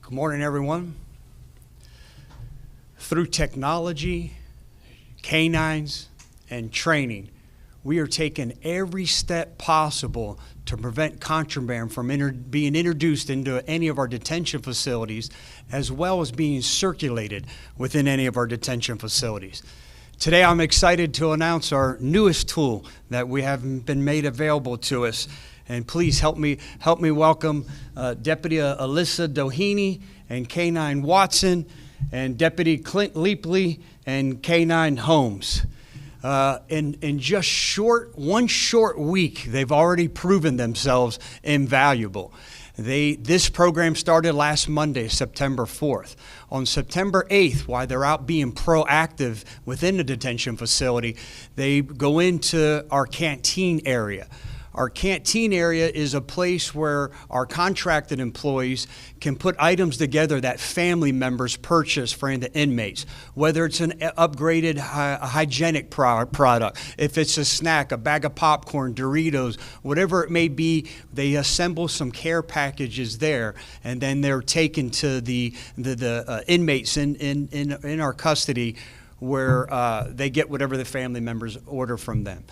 Good morning, everyone. Through technology, K9's, and training, we are taking every step possible to prevent contraband from being introduced into any of our detention facilities, as well as being circulated within any of our detention facilities. Today, I'm excited to announce our newest tool that we have been made available to us. And please help me welcome Deputy Alyssa Doheny and K9 Watson and Deputy Clint Leapley and K9 Holmes. In just one short week, they've already proven themselves invaluable. This program started last Monday, September 4th. On September 8th, while they're out being proactive within the detention facility, they go into our canteen area. Our canteen area is a place where our contracted employees can put items together that family members purchase for the inmates, whether it's an upgraded hygienic product, if it's a snack, a bag of popcorn, Doritos, whatever it may be, they assemble some care packages there, and then they're taken to the inmates in our custody where they get whatever the family members order from them.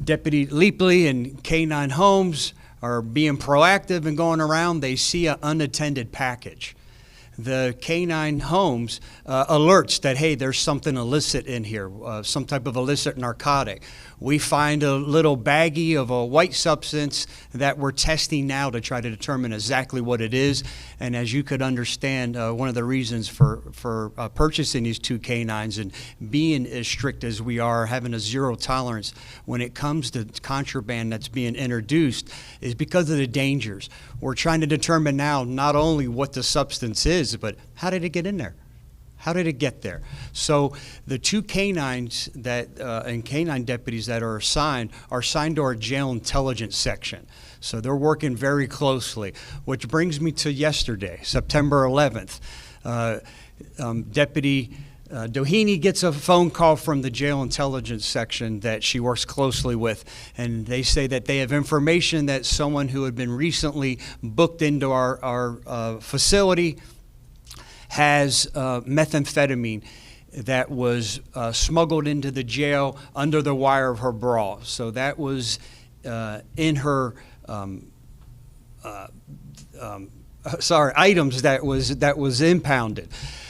Deputy Leapley and K9 Holmes are being proactive and going around. They see an unattended package. The K9 Holmes alerts that, hey, there's something illicit in here, some type of illicit narcotic. We find a little baggie of a white substance that we're testing now to try to determine exactly what it is. And as you could understand, one of the reasons for purchasing these two K9s and being as strict as we are, having a zero tolerance when it comes to contraband that's being introduced, is because of the dangers. We're trying to determine now not only what the substance is, but how did it get in there? How did it get there? So the two K9s and K9 deputies that are assigned to our jail intelligence section. So they're working very closely, which brings me to yesterday, September 11th. Deputy Doheny gets a phone call from the jail intelligence section that she works closely with, and they say that they have information that someone who had been recently booked into our facility has methamphetamine that was smuggled into the jail under the wire of her bra. So that was in her items that was impounded.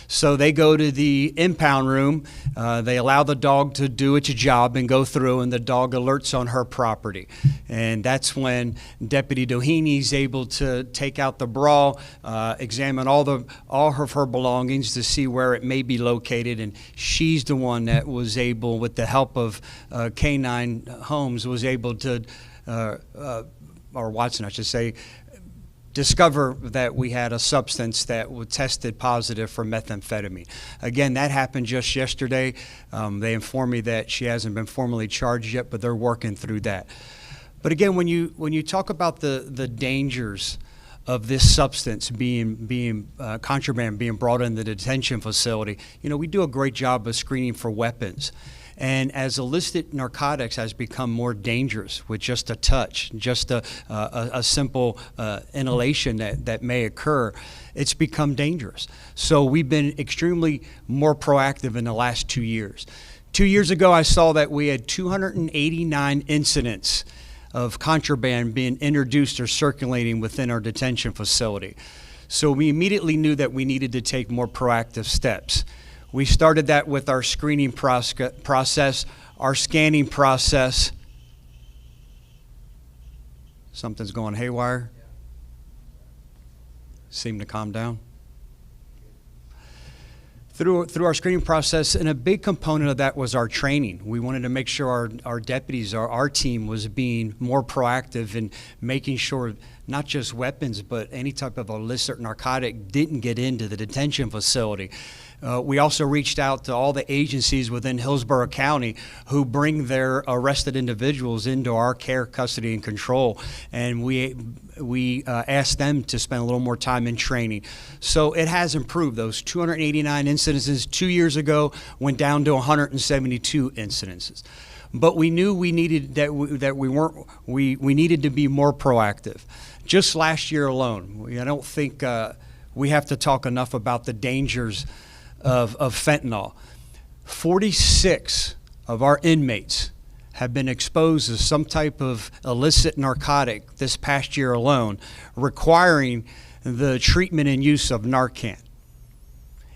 So they go to the impound room, they allow the dog to do its job and go through, and the dog alerts on her property. And that's when Deputy Doheny is able to take out the bra, examine all of her belongings to see where it may be located, and she's the one that was able, with the help of K9 Holmes, was able to, or Watson I should say, discover that we had a substance that was tested positive for methamphetamine. Again, that happened just yesterday. They informed me that she hasn't been formally charged yet, but they're working through that. But again, when you talk about the dangers of this substance being contraband being brought in the detention facility, we do a great job of screening for weapons. And as illicit narcotics has become more dangerous with just a touch, just a simple inhalation that may occur, it's become dangerous. So we've been extremely more proactive in the last 2 years. 2 years ago, I saw that we had 289 incidents of contraband being introduced or circulating within our detention facility. So we immediately knew that we needed to take more proactive steps. We started that with our screening process, our scanning process. Something's going haywire. Seem to calm down. Through our screening process, and a big component of that was our training. We wanted to make sure our deputies, our team was being more proactive in making sure not just weapons, but any type of illicit narcotic didn't get into the detention facility. We also reached out to all the agencies within Hillsborough County who bring their arrested individuals into our care, custody, and control, and we asked them to spend a little more time in training. So it has improved. Those 289 incidences 2 years ago went down to 172 incidences. But we knew we needed we needed to be more proactive. Just last year alone, I don't think we have to talk enough about the dangers of fentanyl. 46 of our inmates have been exposed to some type of illicit narcotic this past year alone, requiring the treatment and use of Narcan.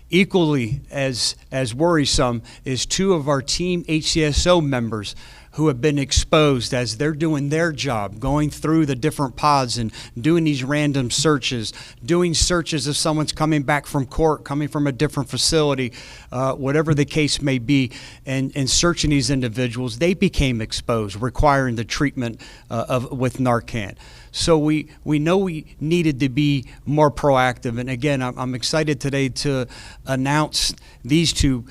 Equally as worrisome is 2 of our team HCSO members who have been exposed as they're doing their job, going through the different pods and doing these random searches, doing searches if someone's coming back from court, coming from a different facility, whatever the case may be, and searching these individuals. They became exposed, requiring the treatment with Narcan. So we know we needed to be more proactive. And again, I'm excited today to announce these 2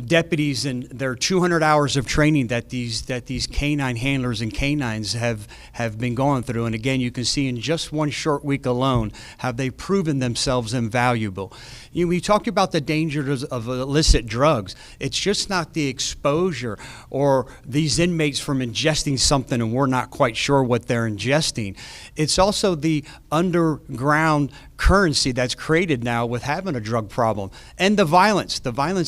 deputies and their 200 hours of training that these K9 handlers and K9's have been going through. And again, you can see in just one short week alone how they've proven themselves invaluable. We talk about the dangers of illicit drugs. It's just not the exposure or these inmates from ingesting something and we're not quite sure what they're ingesting. It's also the underground currency that's created now with having a drug problem, and the violence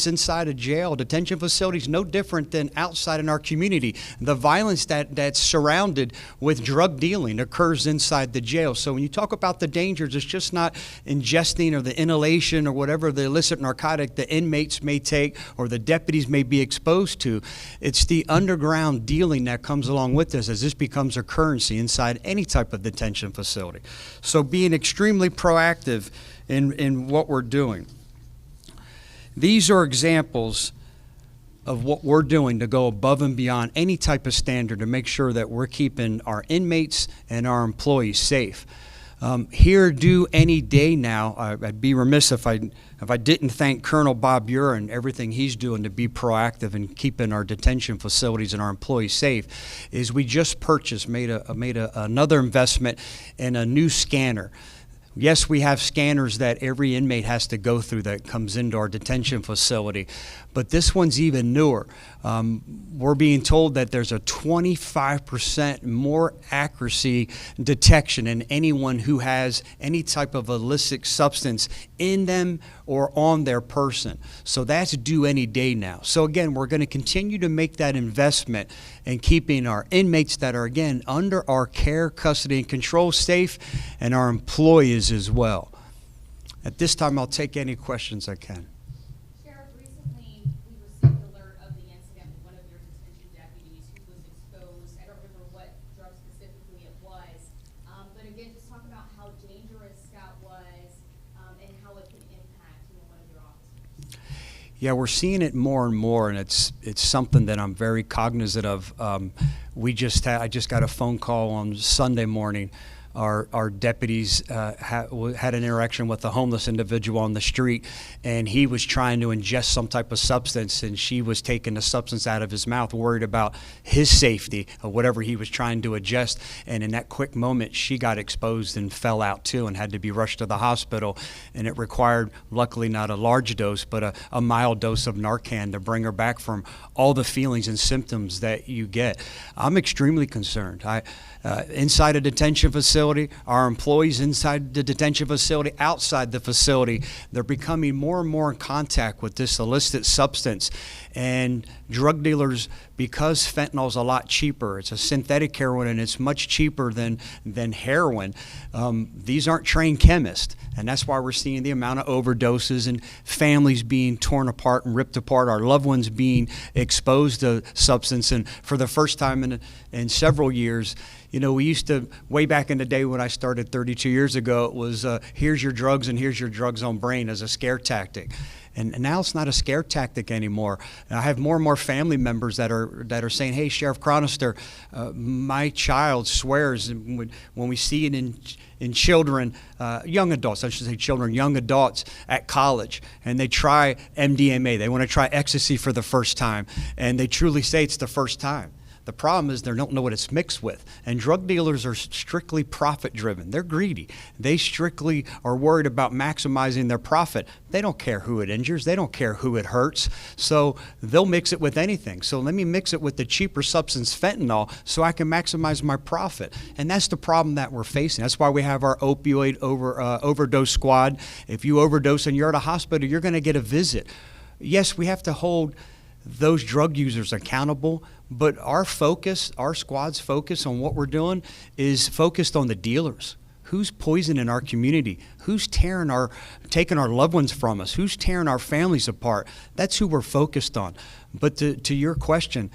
inside a jail, detention facilities, no different than outside in our community. The violence that's surrounded with drug dealing occurs inside the jail. So when you talk about the dangers, it's just not ingesting or the inhalation or whatever the illicit narcotic the inmates may take or the deputies may be exposed to. It's the underground dealing that comes along with this as this becomes a currency inside any type of detention facility. So being extremely proactive in what we're doing. These are examples of what we're doing to go above and beyond any type of standard to make sure that we're keeping our inmates and our employees safe. Here, do any day now, I'd be remiss if I didn't thank Colonel Bob Ure and everything he's doing to be proactive in keeping our detention facilities and our employees safe. Is we just purchased, made another investment in a new scanner. Yes, we have scanners that every inmate has to go through that comes into our detention facility, but this one's even newer. We're being told that there's a 25% more accuracy detection in anyone who has any type of illicit substance in them or on their person. So that's due any day now. So again, we're going to continue to make that investment in keeping our inmates that are, again, under our care, custody, and control safe, and our employees as well. At this time, I'll take any questions I can. Sheriff, recently we received alert of the incident with one of your detention deputies who was exposed. I don't remember what drug specifically it was, but again, just talk about how dangerous Scott was and how it can impact one of your officers. Yeah, we're seeing it more and more, and it's something that I'm very cognizant of. I just got a phone call on Sunday morning. Our deputies had an interaction with a homeless individual on the street, and he was trying to ingest some type of substance, and she was taking the substance out of his mouth, worried about his safety of whatever he was trying to ingest. And in that quick moment, she got exposed and fell out too and had to be rushed to the hospital. And it required, luckily not a large dose, but a mild dose of Narcan to bring her back from all the feelings and symptoms that you get. I'm extremely concerned. Inside a detention facility, our employees inside the detention facility, outside the facility, they're becoming more and more in contact with this illicit substance. And drug dealers, because fentanyl's a lot cheaper, it's a synthetic heroin and it's much cheaper than heroin, these aren't trained chemists. And that's why we're seeing the amount of overdoses and families being torn apart and ripped apart, our loved ones being exposed to substance. And for the first time in several years, you know, we used to, way back in the day when I started 32 years ago, it was here's your drugs and here's your drugs on brain as a scare tactic. And now it's not a scare tactic anymore. And I have more and more family members that are saying, hey, Sheriff Chronister, my child swears when we see it in children, young adults, I should say children, young adults at college, and they try MDMA. They want to try ecstasy for the first time, and they truly say it's the first time. The problem is they don't know what it's mixed with. And drug dealers are strictly profit driven. They're greedy. They strictly are worried about maximizing their profit. They don't care who it injures. They don't care who it hurts. So they'll mix it with anything. So let me mix it with the cheaper substance fentanyl so I can maximize my profit. And that's the problem that we're facing. That's why we have our opioid overdose squad. If you overdose and you're at a hospital, you're going to get a visit. Yes, we have to hold those drug users accountable, but our squad's focus on what we're doing is focused on the dealers. Who's poisoning our community? Who's taking our loved ones from us? Who's tearing our families apart? That's who we're focused on. But to your question,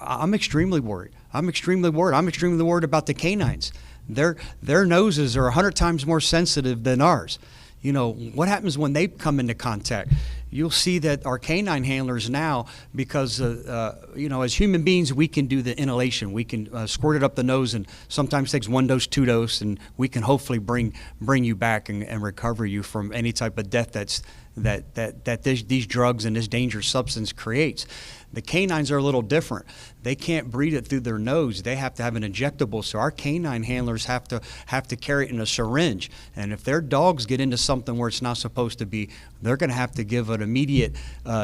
I'm extremely worried. I'm extremely worried about the K9's. Their noses are 100 times more sensitive than ours. You know, what happens when they come into contact? You'll see that our canine handlers now, because, you know, as human beings, we can do the inhalation. We can squirt it up the nose, and sometimes takes 1 dose, 2 dose, and we can hopefully bring you back and recover you from any type of death that these drugs and this dangerous substance creates. The K9's are a little different. They can't breathe it through their nose. They have to have an injectable. So our canine handlers have to carry it in a syringe. And if their dogs get into something where it's not supposed to be, they're going to have to give an immediate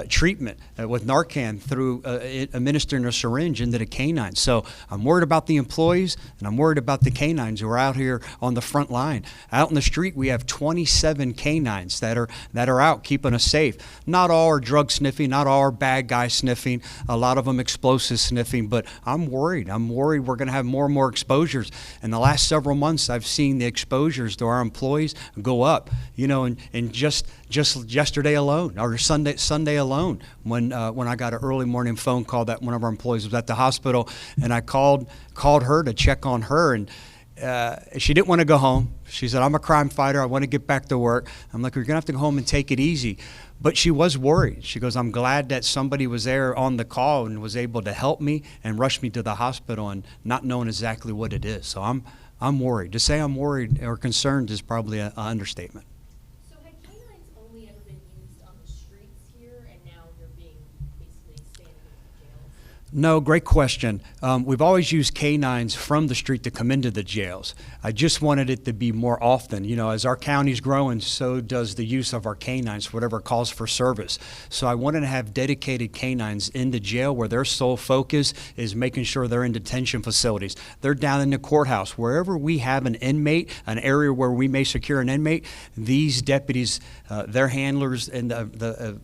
treatment with Narcan through administering a syringe into the K9. So I'm worried about the employees, and I'm worried about the K9's who are out here on the front line. Out in the street, we have 27 K9's that are out keeping us safe. Not all are drug sniffing. Not all are bad guy sniffing. A lot of them explosive sniffing, but I'm worried. We're going to have more and more exposures. In the last several months, I've seen the exposures to our employees go up. You know, and just yesterday alone, or Sunday alone, when I got an early morning phone call that one of our employees was at the hospital, and I called her to check on her, and she didn't want to go home. She said, I'm a crime fighter. I want to get back to work. I'm like, you're going to have to go home and take it easy. But she was worried. She goes, I'm glad that somebody was there on the call and was able to help me and rush me to the hospital, and not knowing exactly what it is. So I'm worried. To say I'm worried or concerned is probably an understatement. So had K9's only ever been used on the streets here, and now they're being basically expanded into jails? No, great question. We've always used K9's from the street to come into the jails. I just wanted it to be more often. You know, as our county's growing, so does the use of our K9's, whatever calls for service. So I wanted to have dedicated K9's in the jail where their sole focus is making sure they're in detention facilities. They're down in the courthouse. Wherever we have an inmate, an area where we may secure an inmate, these deputies, their handlers, and the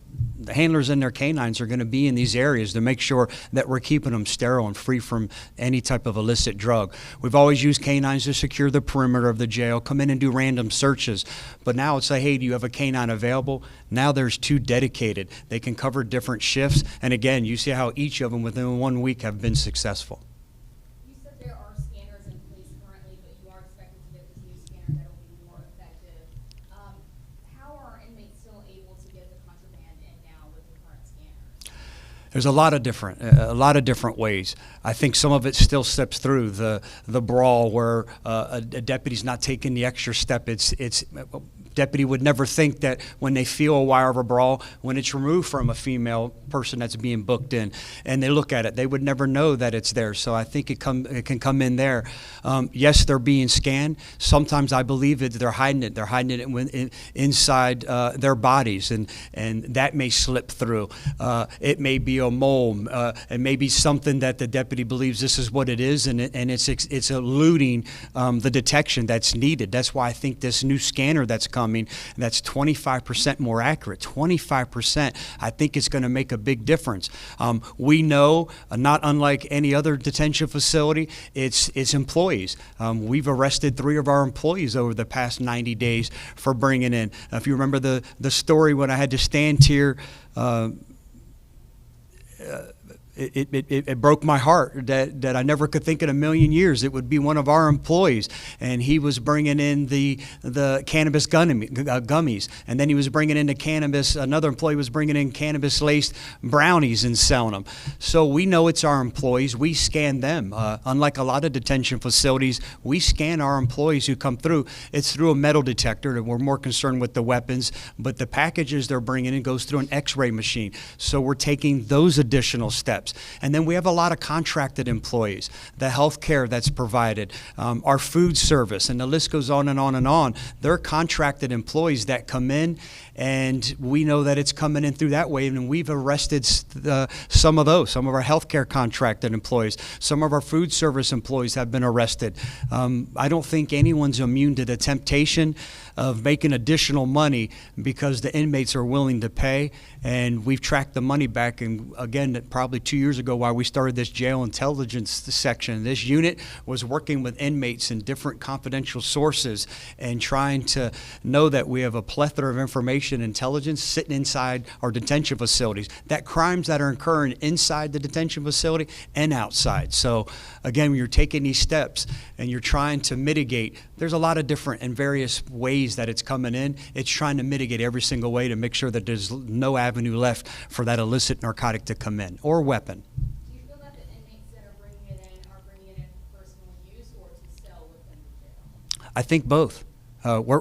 handlers and their K9's are going to be in these areas to make sure that we're keeping them sterile and free from any type of illicit drug. We've always used K9's to secure the perimeter of the jail, come in and do random searches. But now it's like, hey, do you have a K9 available? Now there's 2 dedicated. They can cover different shifts. And again, you see how each of them within 1 week have been successful. You said there are scanners in place currently, but you are expected to get this new scanner that will be more effective. How are inmates still able to get the contraband in now with the current scanners? There's a lot of different ways. I think some of it still steps through the brawl where a deputy's not taking the extra step. It's deputy would never think that when they feel a wire of a brawl, when it's removed from a female person that's being booked in, and they look at it, they would never know that it's there. So I think it can come in there. Yes, they're being scanned. Sometimes I believe that they're hiding it. They're hiding it inside their bodies, and that may slip through. It may be a mole. It may be something that the deputy believes this is what it is, and it's eluding the detection that's needed. That's why I think this new scanner that's coming, that's 25% more accurate. 25%, I think it's going to make a big difference. We know, not unlike any other detention facility, it's employees. We've arrested 3 of our employees over the past 90 days for bringing in. If you remember the story when I had to stand here, it broke my heart that I never could think in a million years it would be one of our employees, and he was bringing in the cannabis gummies, and then he was bringing in the cannabis. Another employee was bringing in cannabis-laced brownies and selling them. So we know it's our employees. We scan them. Unlike a lot of detention facilities, we scan our employees who come through. It's through a metal detector, and we're more concerned with the weapons, but the packages they're bringing in goes through an X-ray machine. So we're taking those additional steps. steps. And then we have a lot of contracted employees, the health care that's provided, our food service, and the list goes on and on and on. They're contracted employees that come in, and we know that it's coming in through that way, and we've arrested some of those. Some of our healthcare contracted employees, some of our food service employees have been arrested. I don't think anyone's immune to the temptation of making additional money because the inmates are willing to pay, and we've tracked the money back. And again, probably 2 years ago, while we started this jail intelligence section, this unit was working with inmates and different confidential sources and trying to know that we have a plethora of information intelligence sitting inside our detention facilities, that crimes that are occurring inside the detention facility and outside. So again, when you're taking these steps and you're trying to mitigate, there's a lot of different and various ways that it's coming in. It's trying to mitigate every single way to make sure that there's no avenue left for that illicit narcotic to come in, or weapon. Do you feel that the inmates that are bringing it in are bringing it in for personal use or to sell within the jail? I think both.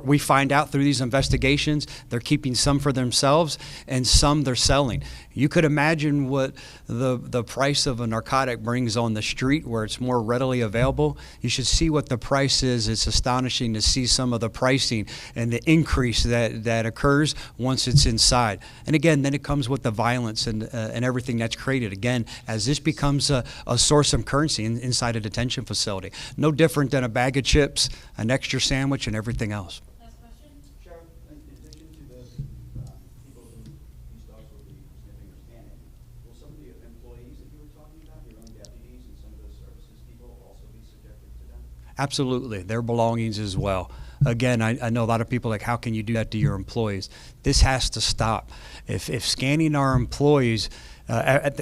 We find out through these investigations they're keeping some for themselves and some they're selling. You could imagine what the price of a narcotic brings on the street where it's more readily available. You should see what the price is. It's astonishing to see some of the pricing and the increase that occurs once it's inside. And again, then it comes with the violence and everything that's created. Again, as this becomes a source of currency inside a detention facility. No different than a bag of chips, an extra sandwich, and everything else. Last question? Sheriff, in addition to the people who these dogs will be sniffing or scanning, will some of the employees that you were talking about, your own deputies and some of those services people, also be subjected to them? Absolutely, their belongings as well. Again, I know a lot of people like, how can you do that to your employees? This has to stop. If scanning our employees,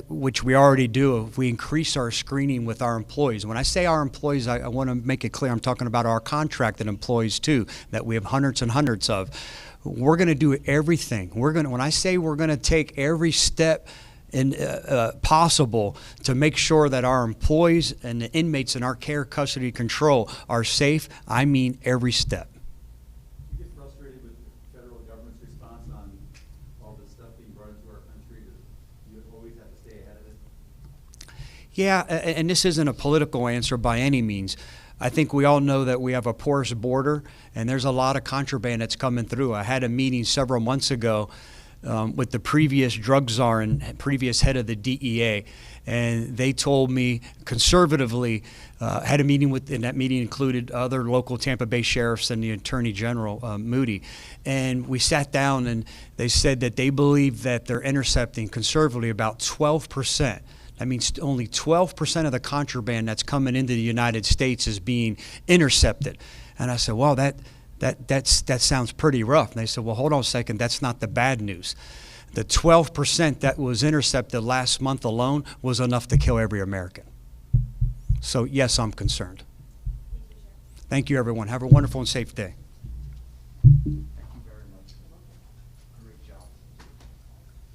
which we already do, if we increase our screening with our employees. When I say our employees, I want to make it clear I'm talking about our contracted employees too, that we have hundreds and hundreds of. We're going to do everything. When I say we're going to take every step possible to make sure that our employees and the inmates in our care, custody, control are safe, I mean every step. You get frustrated with the federal government's response on all this stuff being brought into our country? You always have to stay ahead of it? Yeah, and this isn't a political answer by any means. I think we all know that we have a porous border, and there's a lot of contraband that's coming through. I had a meeting several months ago with the previous drug czar and previous head of the DEA, and they told me conservatively, had a meeting and that meeting included other local Tampa Bay sheriffs and the Attorney General, Moody, and we sat down and they said that they believe that they're intercepting conservatively about 12%. That means only 12% of the contraband that's coming into the United States is being intercepted. And I said, well, that sounds pretty rough. And they said, well, hold on a second, that's not the bad news. The 12% that was intercepted last month alone was enough to kill every American. So yes, I'm concerned. Thank you, everyone. Have a wonderful and safe day.